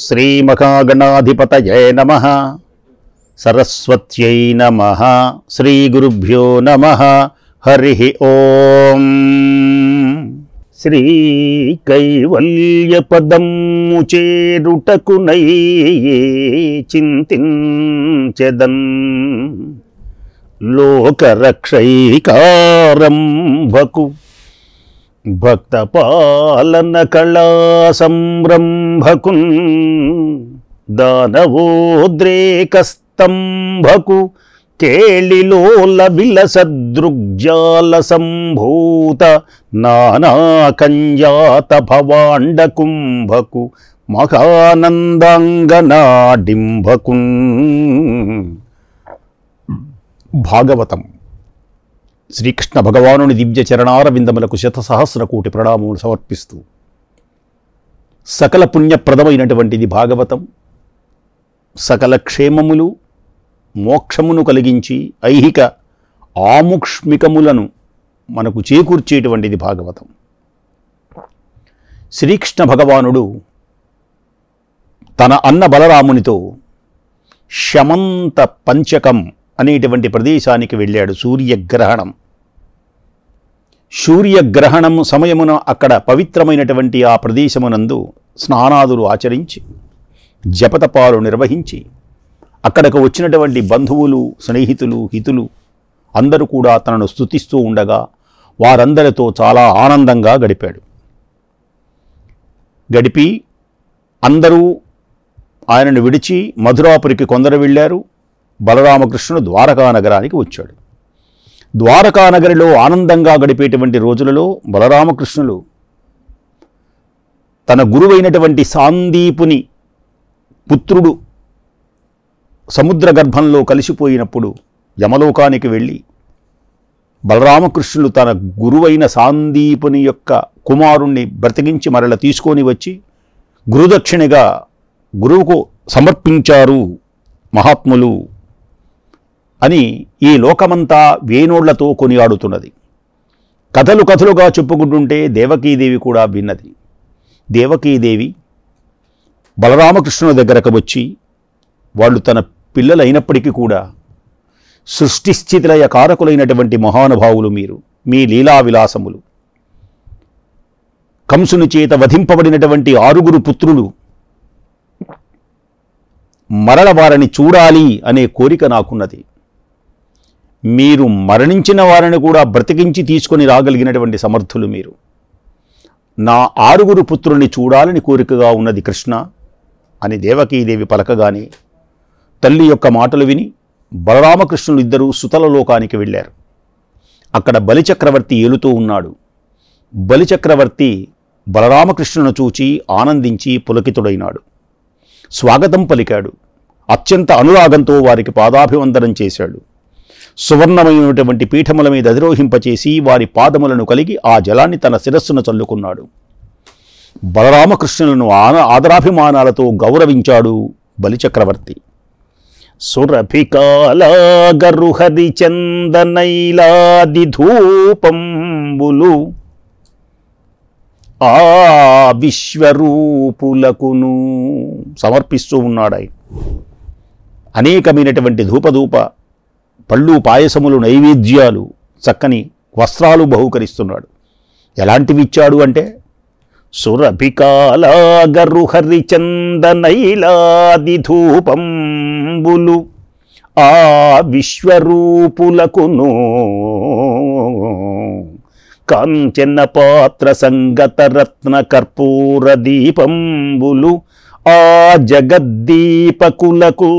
శ్రీమహాగణాధిపతయే నమః. సరస్వత్యై నమః. శ్రీగురుభ్యో నమః. హరి ఓం. శ్రీ కైవల్యపదము చేరుటకునై చింతించెదన్ లోకరక్షైకారంభకు భక్తపాలన కళా సంరంభకున్ దానవోద్రేకస్తంభకు కేళిలోల విలసదృగ్జాల సంభూత నానాకంజాత భవాండ కుంభకు మహానందాంగనాడింభకున్. భాగవతం. శ్రీకృష్ణ భగవానుని దివ్య చరణారవిందములకు శతసహస్ర కోటి ప్రణామములు సమర్పిస్తూ సకల పుణ్యప్రదమైనటువంటిది భాగవతం. సకల క్షేమములు మోక్షమును కలిగించి ఐహిక ఆముక్ష్మికములను మనకు చేకూర్చేటువంటిది భాగవతం. శ్రీకృష్ణ భగవానుడు తన అన్న బలరామునితో శమంత పంచకం అనేటువంటి ప్రదేశానికి వెళ్ళాడు. సూర్యగ్రహణం సమయమున అక్కడ పవిత్రమైనటువంటి ఆ ప్రదేశమునందు స్నానాదులు ఆచరించి జపతపాలు నిర్వహించి అక్కడకు వచ్చినటువంటి బంధువులు, స్నేహితులు, హితులు అందరూ కూడా తనను స్తుతిస్తూ ఉండగా వారందరితో చాలా ఆనందంగా గడిపి అందరూ ఆయనను విడిచి మధురాపురికి కొందరు వెళ్ళారు. బలరామకృష్ణుడు ద్వారకా నగరానికి వచ్చాడు. ద్వారకా నగరిలో ఆనందంగా గడిపేటువంటి రోజులలో బలరామకృష్ణులు తన గురువైనటువంటి సాందీపుని పుత్రుడు సముద్ర గర్భంలో కలిసిపోయినప్పుడు యమలోకానికి వెళ్ళి బలరామకృష్ణులు తన గురువైన సాందీపుని యొక్క కుమారుణ్ణి బ్రతికించి మరల తీసుకొని వచ్చి గురుదక్షిణగా గురువుకు సమర్పించారు మహాత్ములు అని ఈ లోకమంతా వేణోళ్లతో కొనియాడుతున్నది. కథలుగా చెప్పుకుంటుంటే దేవకీదేవి కూడా విన్నది. దేవకీదేవి బలరామకృష్ణుల దగ్గరకు వచ్చి వాళ్ళు తన పిల్లలైనప్పటికీ కూడా సృష్టిస్థితిలయ కారకులైనటువంటి మహానుభావులు మీరు, మీ లీలా విలాసములు, కంసుని చేత వధింపబడినటువంటి 6 పుత్రులు, మరల వారిని చూడాలి అనే కోరిక నాకున్నది. మీరు మరణించిన వారిని కూడా బ్రతికించి తీసుకొని రాగలిగినటువంటి సమర్థులు మీరు. నా 6 పుత్రుల్ని చూడాలని కోరికగా ఉన్నది కృష్ణ అని దేవకీదేవి పలకగానే తల్లి యొక్క మాటలు విని బలరామకృష్ణులు ఇద్దరూ సుతల లోకానికి వెళ్ళారు. అక్కడ బలిచక్రవర్తి ఏలుతూ ఉన్నాడు. బలిచక్రవర్తి బలరామకృష్ణును చూచి ఆనందించి పులకితుడైనాడు. స్వాగతం పలికాడు. అత్యంత అనురాగంతో వారికి పాదాభివందనం చేశాడు. సువర్ణమైనటువంటి పీఠముల మీద అధిరోహింపచేసి వారి పాదములను కలిగి ఆ జలాన్ని తన శిరస్సును చల్లుకున్నాడు. బలరామకృష్ణులను ఆదరాభిమానాలతో గౌరవించాడు బలిచక్రవర్తి. సురభికాలగరుహరి చందనైలాది ధూపంబులు ఆ విశ్వరూపులకును సమర్పిస్తూ ఉన్నాడు. అనేకమైనటువంటి ధూప పళ్ళు, పాయసములు, నైవేద్యాలు, చక్కని వస్త్రాలు బహూకరిస్తున్నాడు. ఎలాంటివి ఇచ్చాడు అంటే సురభికాలగరుహరి చందనైలాది ధూపంబులు ఆ విశ్వరూపులకును కాంచన పాత్ర సంగత రత్న కర్పూర దీపంబులు ఆ జగద్దీపకులకు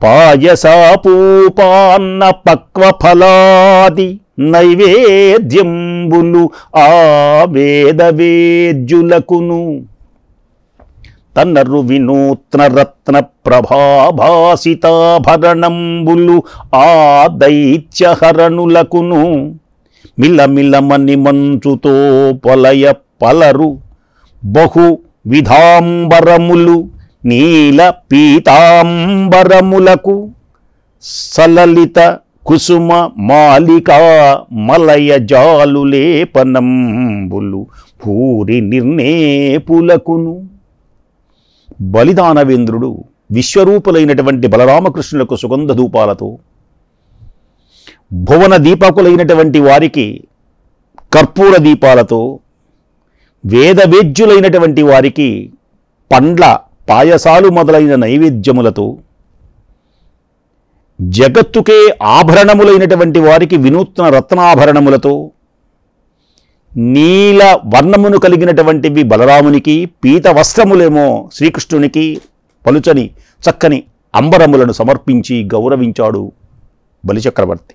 పాయసాపూపాన్న పక్వఫలాది నైవేద్యంబులు ఆ వేదవేద్యులకును తన్నరు వినూత్న రత్న ప్రభాభాసితాభరణంబులు ఆ దైత్యహరణులకును మిలమిలమని మంచుతో పొలయ పలరు బహు విధాంబరములు నీల పీతాంబరములకు సలలిత కుసుమ మాలికా మలయ జాలులేపనంబులు భూరి నిర్ణేపులకును. బలిదానవేంద్రుడు విశ్వరూపులైనటువంటి బలరామకృష్ణులకు సుగంధ ధూపాలతో, భువన దీపకులైనటువంటి వారికి కర్పూర దీపాలతో, వేదవేద్యులైనటువంటి వారికి పండ్ల పాయసాలు మొదలైన నైవేద్యములతో, జగత్తుకే ఆభరణములైనటువంటి వారికి వినూత్న రత్నాభరణములతో, నీల వర్ణమును కలిగినటువంటివి బలరామునికి, పీత వస్త్రములేమో శ్రీకృష్ణునికి, పలుచని చక్కని అంబరములను సమర్పించి గౌరవించాడు బలిచక్రవర్తి.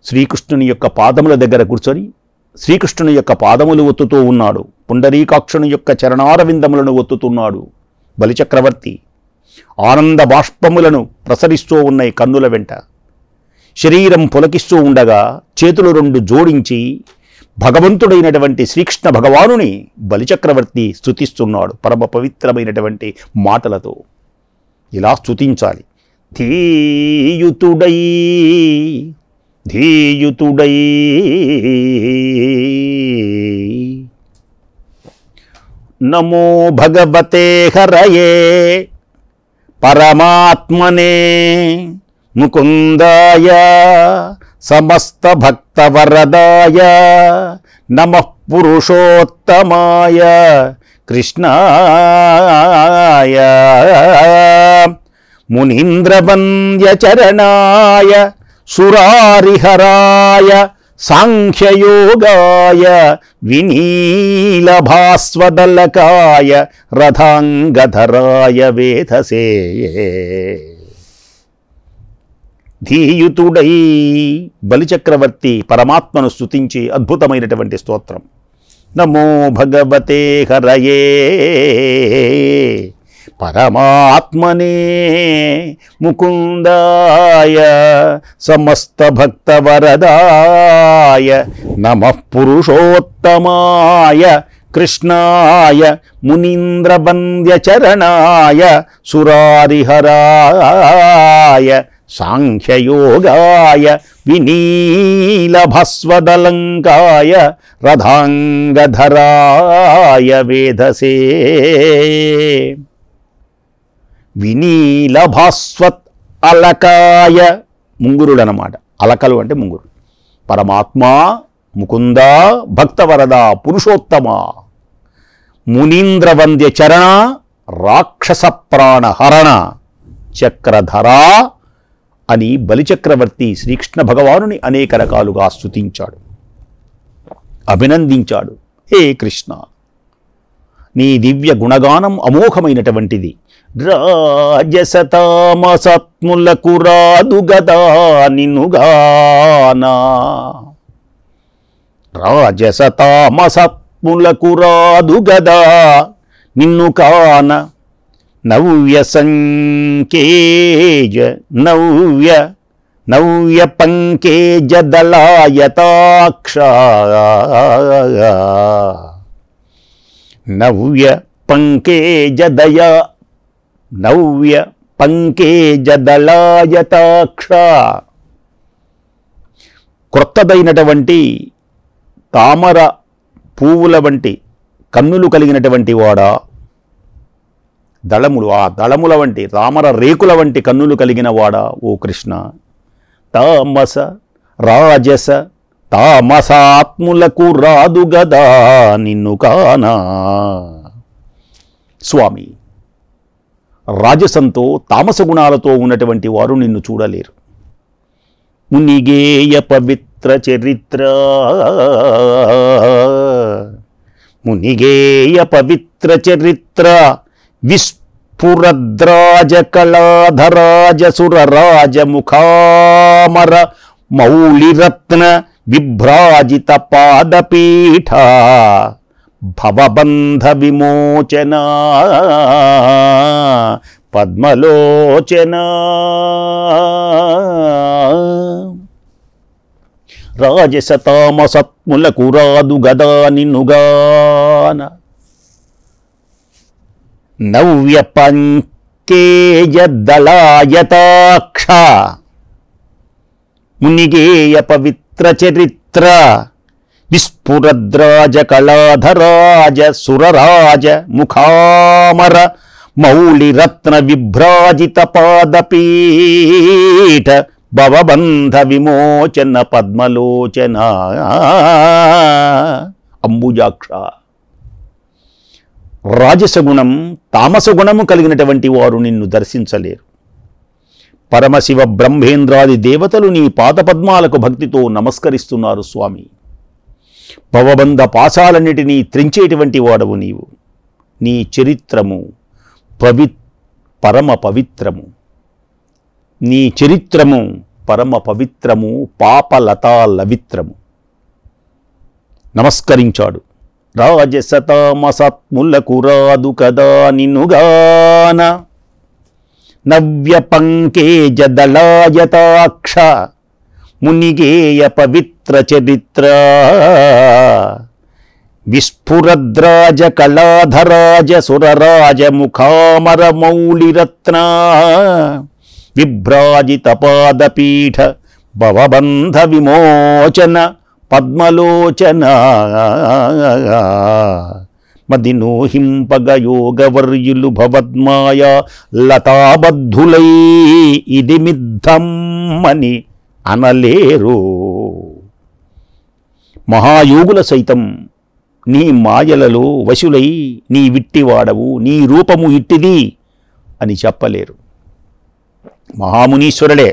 శ్రీకృష్ణుని యొక్క పాదముల దగ్గర కూర్చొని శ్రీకృష్ణుని యొక్క పాదములు ఒత్తుతూ ఉన్నాడు. పుండరీకాక్షుని యొక్క చరణారవిందములను ఒత్తుతున్నాడు బలిచక్రవర్తి. ఆనంద బాష్పములను ప్రసరిస్తూ ఉన్నాయి కన్నుల వెంట. శరీరం పులకిస్తూ ఉండగా చేతులు రెండు జోడించి భగవంతుడైనటువంటి శ్రీకృష్ణ భగవానుని బలిచక్రవర్తి స్తుతిస్తున్నాడు పరమ పవిత్రమైనటువంటి మాటలతో. ఇలా స్తుతించాలి. ధీయుతుడై ధీయుతుడై నమో భగవతే హరయే పరమాత్మనే ముకుందాయ సమస్త భక్తవరదాయ నమః పురుషోత్తమాయ కృష్ణాయ మునీంద్రవంద్యచరణాయ సురారిహరాయ సాంఖ్యయోగాయ వినీలభాస్వదలకాయ రథాంగధరాయ వేధసే. ధీయుతుడై బలిచక్రవర్తి పరమాత్మను స్తుతించి అద్భుతమైనటువంటి స్తోత్రం. నమో భగవతే హరయే పరమాత్మనే ముకుందాయ సమస్త భక్తవరదాయ నమః పురుషోత్తమాయ కృష్ణాయ మునీంద్రవంద్యచరణాయ సురారిహరాయ సాంఖ్యయోగాయ వినీలభస్వదలంకాయ రథాంగధరాయ వేధసే. వినీలభాస్వత్ అలకాయ, ముంగురుడనమాట. అలకలు అంటే ముంగురు. పరమాత్మ, ముకుంద, భక్తవరద, పురుషోత్తమ, మునీంద్రవంద్య చరణ, రాక్షస ప్రాణ హరణ, చక్రధర అని బలిచక్రవర్తి శ్రీకృష్ణ భగవానుని అనేక రకాలుగా స్తుతించాడు, అభినందించాడు. హే కృష్ణ, నీ దివ్య గుణగానం అమోఘమైనటువంటిది. రాజసతామసత్ములకు రాదు గదా నిన్నుగానా. రాజసతామసత్ములకు రాదు గదా నిన్ను కాన. నవ్య సంకేజ నవ్య పంకేజ దళాయతాక్ష. నవ్య పంకేజ దళాయతాక్ష. క్రొత్తదైనటువంటి తామర పువ్వుల వంటి కన్నులు కలిగినటువంటి వాడా. దళములు, ఆ దళముల వంటి తామర రేకుల వంటి కన్నులు కలిగిన వాడా ఓ కృష్ణ. తామస రాజస తామసాత్ములకు రాదు గదా నిన్ను కానా. స్వామి, రాజసంతో తామస గుణాలతో ఉన్నటువంటి వారు నిన్ను చూడలేరు. మునిగేయ పవిత్ర చరిత్ర, మునిగేయ పవిత్ర చరిత్ర, విస్ఫురద్రాజ కళాధరాజ సురరాజ ముఖామర మౌళిరత్న విభ్రాజిత పాదపీఠ భవబంధ విమోచన పద్మలోచన. రాజసతామసత్ములకు రాదు గదా నిన్నుగాన. నవ్య పంకేజ దళాయతాక్ష. మునిగేయ పవిత్ర చరిత్ర, విస్ఫురద్రాజ కళాధరాజ సురరాజ ముఖామర మౌళిరత్న విభ్రాజిత పాదపీఠ భవబంధ విమోచన పద్మలోచన అంబుజాక్ష. రాజసగుణం తామసగుణము కలిగినటువంటి వారు నిన్ను దర్శించలేరు. పరమశివ బ్రహ్మేంద్రాది దేవతలు నీ పాదపద్మాలకు భక్తితో నమస్కరిస్తున్నారు స్వామి. భవబంధ పాశాలన్నిటినీ త్రించేటువంటి వాడవు నీవు. నీ చరిత్రము పరమ పవిత్రము. నీ చరిత్రము పరమ పవిత్రము, పాపలతా లవిత్రము. నమస్కరించాడు. రాజసతామసత్ములకు రాదు కదా నిన్నుగాన, నవ్య పంకేజ దళాయతాక్ష మునిగేయ పవిత్ర చరిత్ర. విస్ఫురద్రాజ కళాధరాజ సురరాజ ముఖామర మౌళిరత్న విభ్రాజిత పాదపీఠ భవబంధ విమోచన పద్మలోచన. మదినోహింపగ యోగవర్యులు భవద్మాయ లతాబద్ధులై ఇది మిద్ధమ్మని అనలేరు. మహాయోగుల సైతం నీ మాయలలో వశులై నీ విట్టివాడవు, నీ రూపము ఇట్టిది అని చెప్పలేరు. మహామునీశ్వరుడే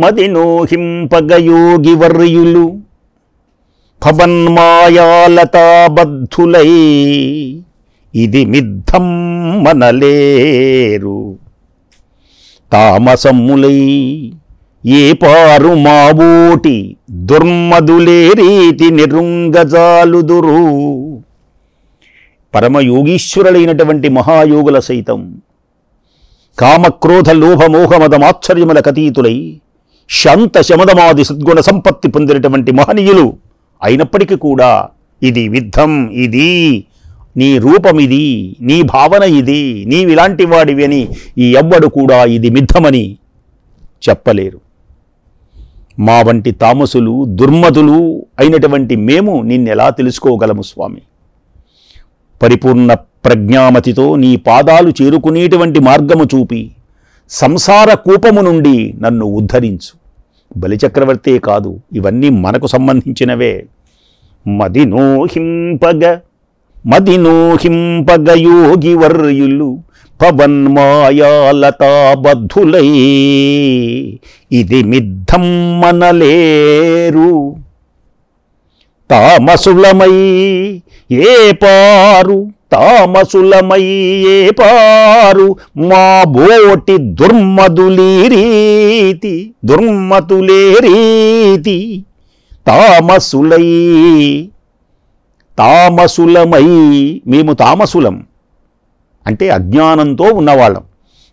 మదినోహింపగ యోగివర్యులు భవన్మాయాలతాబద్ధులై ఇది మిద్ధమ్మనలేరు. తామసమ్ములై ఏ పారు మాబోటి దుర్మదులే రీతి నిరుంగజాలుదురు. పరమయోగీశ్వరులైనటువంటి మహాయోగుల సైతం కామక్రోధ లోభమోహమదమాశ్చర్యముల కతీతులై శాంత శమదమాది సద్గుణ సంపత్తి పొందినటువంటి మహనీయులు అయినప్పటికీ కూడా ఇది విద్ధం, ఇది నీ రూపం, ఇది నీ భావన, ఇది నీవిలాంటి వాడివి అని ఈ ఎవ్వడు కూడా ఇది మిథ్యమని చెప్పలేరు. మా వంటి తామసులు దుర్మతులు అయినటువంటి మేము నిన్నెలా తెలుసుకోగలము స్వామి? పరిపూర్ణ ప్రజ్ఞామతితో నీ పాదాలు చేరుకునేటువంటి మార్గము చూపి సంసార కూపము నుండి నన్ను ఉద్ధరించు. బలిచక్రవర్తే కాదు, ఇవన్నీ మనకు సంబంధించినవే. మదినోహింపగ యోగివర్యులు పవన్మాయాలతాబద్ధులై ఇది మిద్ధమ్మనలేరు. తామసులమై ఏ పారు మా బోటి దుర్మతులే రీతి తామసులమై మేము తామసులం అంటే అజ్ఞానంతో ఉన్నవాళ్ళం.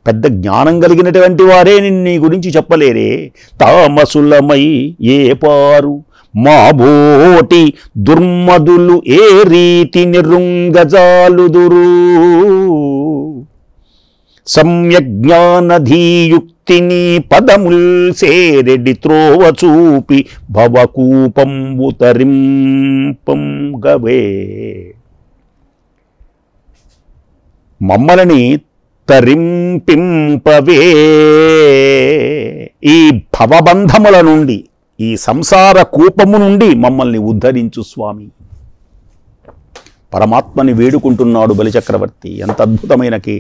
పెద్ద జ్ఞానం కలిగినటువంటి వారే నీ గురించి చెప్పలేరే. తామసులమై ఏ పారు మా బోటి దుర్మదులు ఏ రీతి నిరుంగజాలుదురు. సమ్యజ్ఞానధీయుక్తిని పదముల్ సేరెడి త్రోవ చూపి భవకూపంబు తరింపంగవే. మమ్మల్ని తరింపింపవే. ఈ భవబంధముల నుండి, ఈ సంసార కూపము నుండి మమ్మల్ని ఉద్ధరించు స్వామి. పరమాత్మని వేడుకుంటున్నాడు బలిచక్రవర్తి. ఎంత అద్భుతమైనకి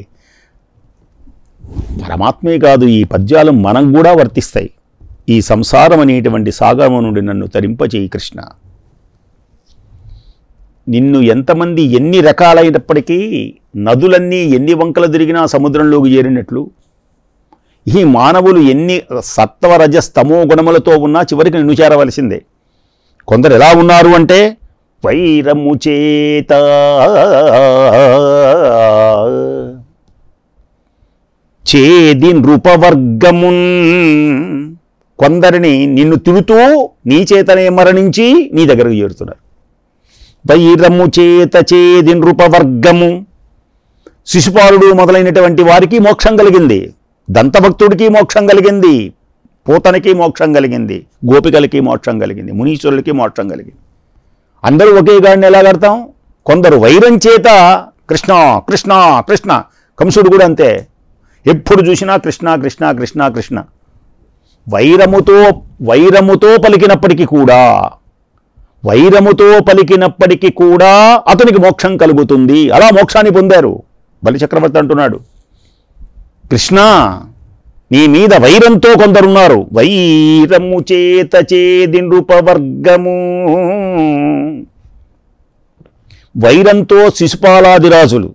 పరమాత్మే కాదు, ఈ పద్యాలు మనం కూడా వర్తిస్తాయి. ఈ సంసారం అనేటువంటి సాగరము నుండి నన్ను తరింపచేయి కృష్ణ. నిన్ను ఎంతమంది ఎన్ని రకాలైనప్పటికీ నదులన్నీ ఎన్ని వంకలు తిరిగినా సముద్రంలోకి చేరినట్లు ఈ మానవులు ఎన్ని సత్వ రజస్తమో గుణములతో ఉన్నా చివరికి నిన్ను చేరవలసిందే. కొందరు ఎలా ఉన్నారు అంటే వైరము చేత చేది నృపవర్గమున్, కొందరిని నిన్ను తిడుతూ నీ చేతనే మరణించి నీ దగ్గరకు చేరుతున్నారు. వైరము చేత చేది నృపవర్గము, శిశుపాలుడు మొదలైనటువంటి వారికి మోక్షం కలిగింది, దంతభక్తుడికి మోక్షం కలిగింది, పూతనకి మోక్షం కలిగింది, గోపికలకి మోక్షం కలిగింది, మునీశ్వరులకి మోక్షం కలిగింది. అందరూ ఒకే గాడిని ఎలా కడతాం? కొందరు వైరం చేత కృష్ణ కృష్ణ కృష్ణ. కంసుడు కూడా అంతే, ఎప్పుడు చూసినా కృష్ణ కృష్ణ కృష్ణ కృష్ణ. వైరముతో పలికినప్పటికీ కూడా అతనికి మోక్షం కలుగుతుంది. అలా మోక్షాన్ని పొందారు. బలిచక్రవర్తి అంటున్నాడు, కృష్ణ నీ మీద వైరంతో కొందరున్నారు. వైరము చేత చేది నృపవర్గము. వైరంతో శిశుపాలాది రాజులు,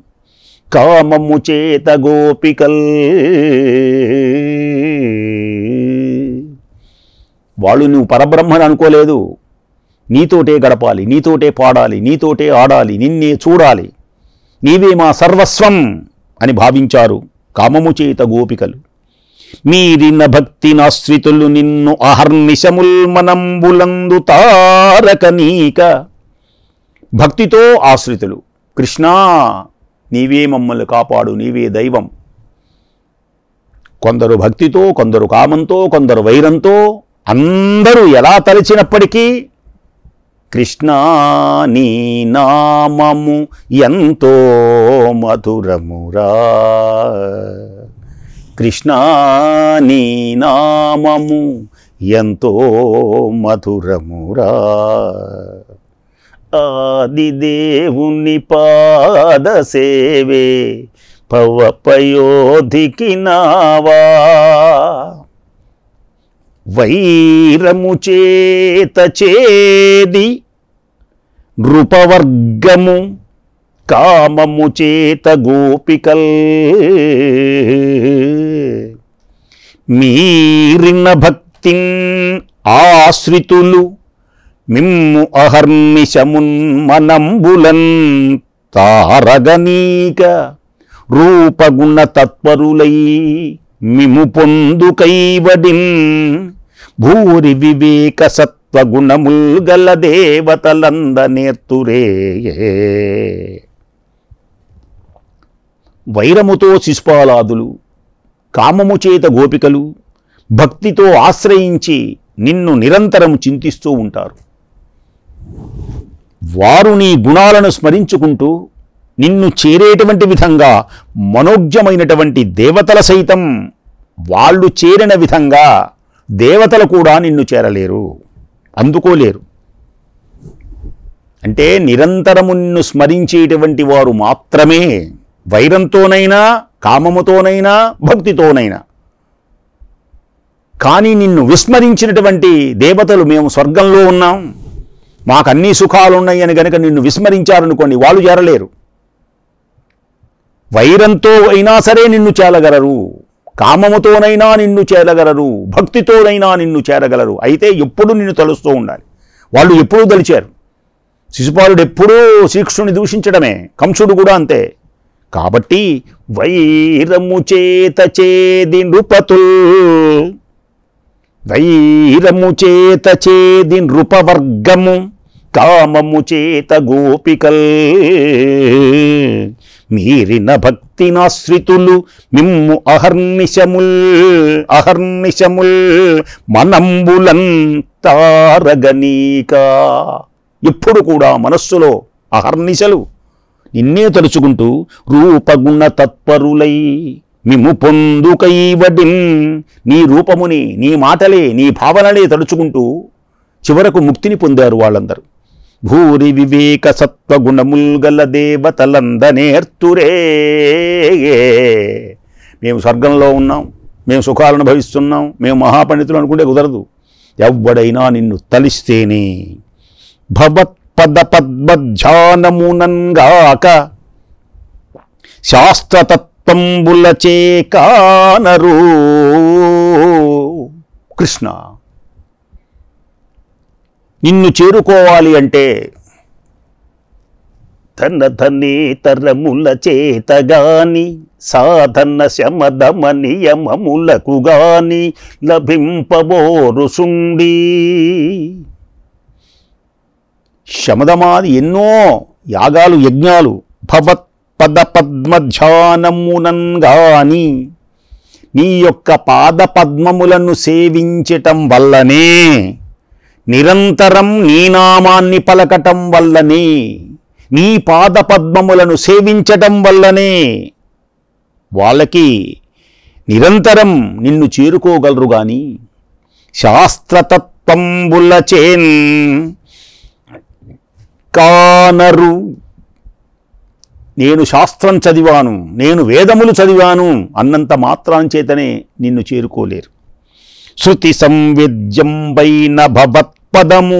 కామము చేత గోపికల్. వాళ్ళు నువ్వు పరబ్రహ్మని అనుకోలేదు. నీతోటే గడపాలి, నీతోటే పాడాలి, నీతోటే ఆడాలి, నిన్నే చూడాలి, నీవే మా సర్వస్వం అని భావించారు కామము చేత గోపికలు. మీరిన భక్తి నాశ్రితులు నిన్ను అహర్నిశముల్ మనంబులందు తారకనీక. భక్తితో ఆశ్రితులు, కృష్ణా నీవే మమ్మల్ని కాపాడు, నీవే దైవం. కొందరు భక్తితో, కొందరు కామంతో, కొందరు వైరంతో, అందరూ ఎలా తలచినప్పటికీ కృష్ణా నీ నామము ఎంతో మధురమురా. కృష్ణా నీ నామము ఎంతో మధురమురా. ఆదిదేవుని పాద సేవే పవపయోధికి నావా. వైరము చేత చేది నృపవర్గము, కామము చేత గోపికల్. మీరిన భక్తిన్ ఆశ్రితులు మిమ్ము అహర్నిశమున్ మనంబులన్ తారగనీక. రూపగుణ తత్పరులై మిము పొందు కైవడిన్. భూరి వివేక సత్వగుణముల్ గల దేవతలందనేర్తురే. వైరముతో శిశుపాలాదులు, కామము చేత గోపికలు భక్తితో ఆశ్రయించి నిన్ను నిరంతరం చింతిస్తూ ఉంటారు. వారు నీ గుణాలను స్మరించుకుంటూ నిన్ను చేరేటువంటి విధంగా మనోజ్ఞమైనటువంటి దేవతల సైతం వాళ్ళు చేరిన విధంగా దేవతలు కూడా నిన్ను చేరలేరు, అందుకోలేరు. అంటే నిరంతరము నిన్ను స్మరించేటువంటి వారు మాత్రమే వైరంతోనైనా, కామముతోనైనా, భక్తితోనైనా. కానీ నిన్ను విస్మరించినటువంటి దేవతలు, మేము స్వర్గంలో ఉన్నాం, మాకు అన్ని సుఖాలున్నాయి అని కనుక నిన్ను విస్మరించారనుకోండి, వాళ్ళు చేరలేరు. వైరంతో అయినా సరే నిన్ను చేరగలరు, కామముతోనైనా నిన్ను చేరగలరు, భక్తితోనైనా నిన్ను చేరగలరు. అయితే ఎప్పుడు నిన్ను తలుస్తూ ఉండాలి. వాళ్ళు ఎప్పుడూ తలిచారు. శిశుపాలుడు ఎప్పుడూ శ్రీకృష్ణుని దూషించడమే, కంసుడు కూడా అంతే. కాబట్టి వైరము చేత చేది నృపతుల్, వైరము చేత చేది నృపవర్గము, కామము చేత గోపికల్. మీరిన భక్తినాశ్రితులు మిమ్ము అహర్నిశముల్ మనంబులన్ తారగనీక. ఎప్పుడు కూడా మనస్సులో అహర్నిశలు నిన్నే తలుచుకుంటూ రూపగుణ తత్పరులై మిమ్ము పొందు కైవడిన్. నీ రూపముని, నీ మాటలే, నీ భావనలే తలుచుకుంటూ చివరకు ముక్తిని పొందారు వాళ్ళందరూ. భూరి వివేక సత్వగుణముల్ గల దేవతలందనేర్తురే. మేము స్వర్గంలో ఉన్నాం, మేము సుఖాలను భవిస్తున్నాం, మేము మహాపండితులు అనుకుంటే కుదరదు. ఎవ్వడైనా నిన్ను తలిస్తేనే భవత్పద పద్మధ్యానమునంగాక శాస్త్రతత్వంబులచే కానరు. కృష్ణ, నిన్ను చేరుకోవాలి అంటే ధనేతరముల చేతగాని సాధన శమదమ నియమములకు గాని లభింపబోరు సుండి. శమదమాది ఎన్నో యాగాలు, యజ్ఞాలు భవత్పద పద్మధ్యానమునంగాని నీ యొక్క పాదపద్మములను సేవించటం వల్లనే, నిరంతరం నీ నామాన్ని పలకటం వల్లనే, నీ పాదపద్మములను సేవించటం వల్లనే వాళ్ళకి నిరంతరం నిన్ను చేరుకోగలరు. గాని శాస్త్రతత్వంబులచేన్ కానరు. నేను శాస్త్రం చదివాను, నేను వేదములు చదివాను అన్నంత మాత్రం చేతనే నిన్ను చేరుకోలేరు. శృతి సంవిద్యంబైన భవత్పదము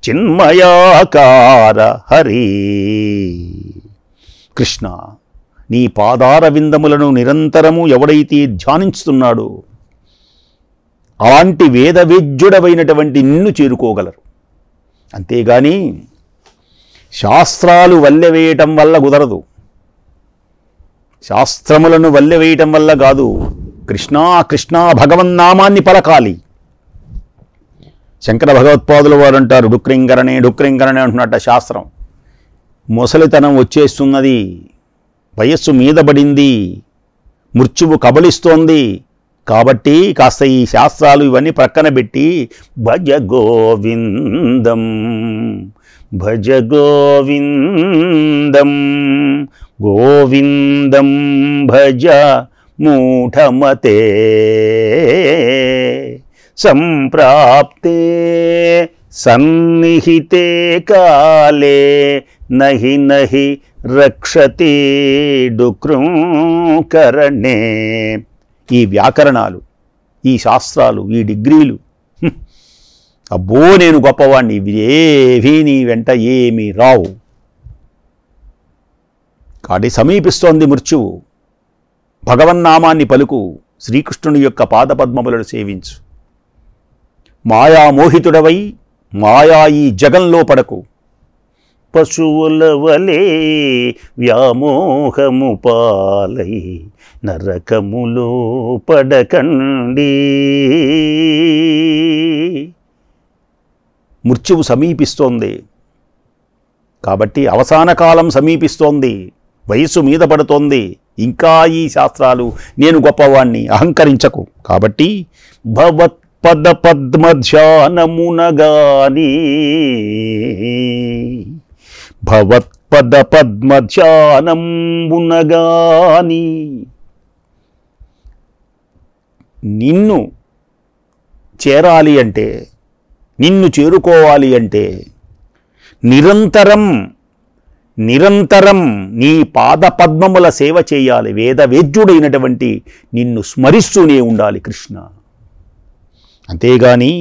చిన్మయాకార హరి. కృష్ణ, నీ పాదార విందములను నిరంతరము ఎవడైతే ధ్యానించుతున్నాడో అలాంటి వేదవేద్యుడవైనటువంటి నిన్ను చేరుకోగలరు. అంతేగాని శాస్త్రాలు వల్లెవేయటం వల్ల కుదరదు, శాస్త్రములను వల్లెవేయటం వల్ల కాదు. కృష్ణా కృష్ణా భగవన్నామాన్ని పలకాలి. శంకర భగవత్పాదుల వారు అంటారు, డుక్రింకరణే డుక్రింకరణే అంటున్నట్ట శాస్త్రం. ముసలితనం వచ్చేస్తున్నది, వయస్సు మీద పడింది, మృత్యువు కబలిస్తోంది, కాబట్టి కాస్త ఈ శాస్త్రాలు ఇవన్నీ ప్రక్కన పెట్టి భజ గోవిందం భజ గోవిందం గోవిందం భజ మూఢమతే సంప్రాప్తే సన్నిహితే కాలే నహి నహి రక్షతి డుక్రుంకరణే. ఈ వ్యాకరణాలు, ఈ శాస్త్రాలు, ఈ డిగ్రీలు, అబ్బో నేను గొప్పవాణ్ణి, ఇవేవీ నీ వెంట ఏమీ రావు. కాడి సమీపిస్తోంది మృత్యువు. భగవన్నామాన్ని పలుకు, శ్రీకృష్ణుని యొక్క పాదపద్మములను సేవించు. మాయామోహితుడవై మాయా ఈ జగంలో పడకు. పశువుల వలే వ్యామోహము పాలై నరకములో పడకండి. మృత్యువు సమీపిస్తోంది కాబట్టి, అవసాన కాలం సమీపిస్తోంది, వయస్సు మీద పడుతోంది. ఇంకా ఈ శాస్త్రాలు, నేను గొప్పవాణ్ణి అహంకరించకు. కాబట్టి భవత్పద పద్మధ్యానమునగాని భవత్పద పద్మధ్యానమునగాని నిన్ను చేరాలి అంటే, నిన్ను చేరుకోవాలి అంటే నిరంతరం నిరంతరం నీ పాదపద్మముల సేవ చేయాలి. వేదవేద్యుడైనటువంటి నిన్ను స్మరిస్తూనే ఉండాలి కృష్ణ. అంతేగాని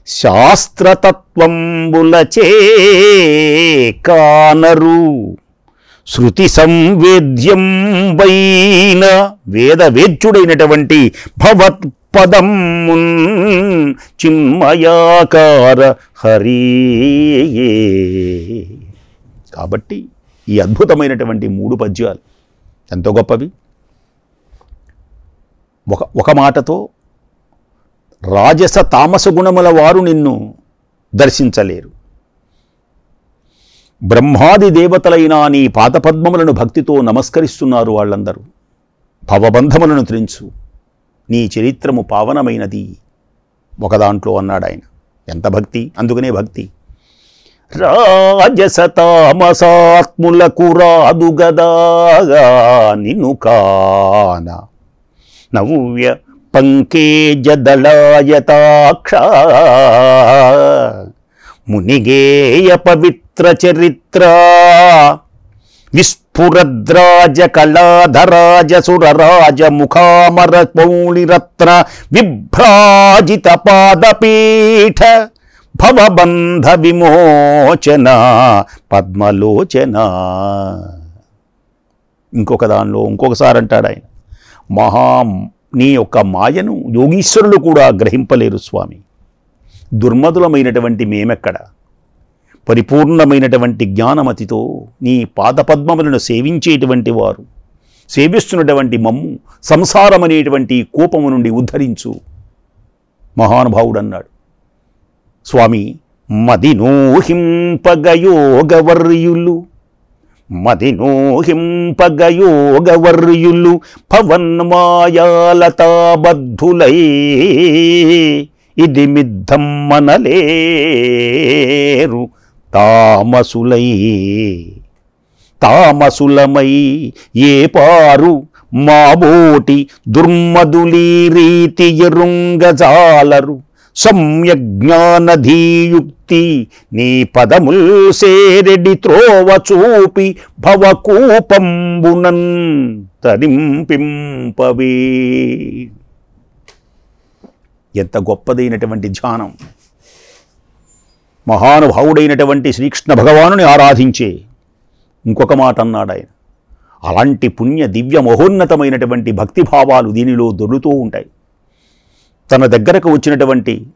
శాస్త్రతత్వంబులచే కానరు. శృతి సంవేద్యం వైన వేదవేద్యుడైనటువంటి భవత్పదం చిన్మయాకార హరి. కాబట్టి ఈ అద్భుతమైనటువంటి 3 పద్యాలు ఎంతో గొప్పవి. ఒక మాటతో రాజస తామస గుణముల వారు నిన్ను దర్శించలేరు. బ్రహ్మాది దేవతలైన నీ పాదపద్మములను భక్తితో నమస్కరిస్తున్నారు వాళ్ళందరూ. భవబంధములను త్రించు, నీ చరిత్రము పావనమైనది ఒకదాంట్లో అన్నాడు ఆయన. ఎంత భక్తి! అందుకనే భక్తి. రాజస తామసాత్ములకు రాదు గదాగా నిన్ను కాన నవ్య పంకేజ దళాయతాక్ష మునిగేయ పవిత్ర చరిత్ర విస్ఫురద్రాజ కళాధరాజ సురరాజ ముఖామర పౌళిరత్న విభ్రాజిత పాదపీఠ భవబంధ విమోచన పద్మలోచన. ఇంకొక దానిలో ఇంకొకసారి అంటాడు ఆయన, నీ యొక్క మాయను యోగీశ్వరులు కూడా గ్రహింపలేరు స్వామి. దుర్మధులమైనటువంటి మేమెక్కడ? పరిపూర్ణమైనటువంటి జ్ఞానమతితో నీ పాదపద్మములను సేవించేటువంటి వారు, సేవిస్తున్నటువంటి మమ్ము సంసారమనేటువంటి కోపము నుండి ఉద్ధరించు మహానుభావుడు అన్నాడు. స్వామి, మదినోహింపగయోగవర్యులు మదినోహింపగయోగవర్యులు పవన్మాయాలతాబద్ధులై ఇది మిద్ధం మనలేరు తామసులమై ఏ పారు మాబోటి దుర్మదులీ రీతి ఎరుంగజాలరు సమ్యజ్ఞానధీయుక్తి నీ పదముల్ సేరెడి త్రోవ చూపి భవకూపంబునన్ తరింపింపవే. ఎంత గొప్పదైనటువంటి ధ్యానం! మహానుభావుడైనటువంటి శ్రీకృష్ణ భగవానుని ఆరాధించే ఇంకొక మాట అన్నాడు ఆయన. అలాంటి పుణ్య దివ్య మహోన్నతమైనటువంటి భక్తిభావాలు దీనిలో దొరుకుతూ ఉంటాయి. తన దగ్గరకు వచ్చినటువంటి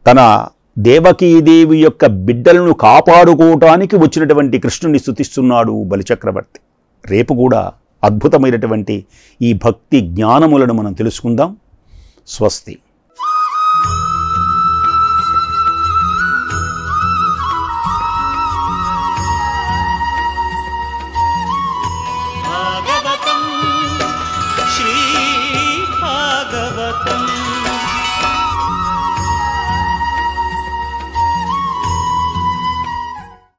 తన దేవకీదేవి యొక్క బిడ్డలను కాపాడుకోవటానికి వచ్చినటువంటి కృష్ణుని స్తుతిస్తున్నాడు బలిచక్రవర్తి. రేపు కూడా అద్భుతమైనటువంటి ఈ భక్తి జ్ఞానములను మనం తెలుసుకుందాం. స్వస్తి.